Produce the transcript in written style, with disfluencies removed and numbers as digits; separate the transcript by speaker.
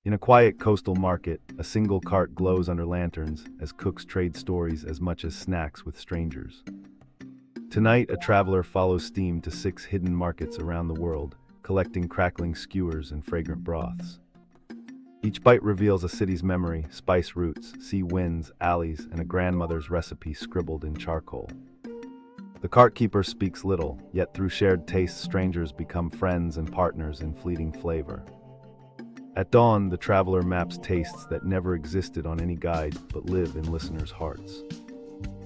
Speaker 1: In a quiet coastal market, a single cart glows under lanterns as cooks trade stories as much as snacks with strangers. Tonight, a traveler follows steam to 6 hidden markets around the world, collecting crackling skewers and fragrant broths. Each bite reveals a city's memory, spice routes, sea winds, alleys, and a grandmother's recipe scribbled in charcoal. The cart keeper speaks little, yet through shared tastes strangers become friends and partners in fleeting flavor. At dawn, the traveler maps tastes that never existed on any guide but live in listeners' hearts.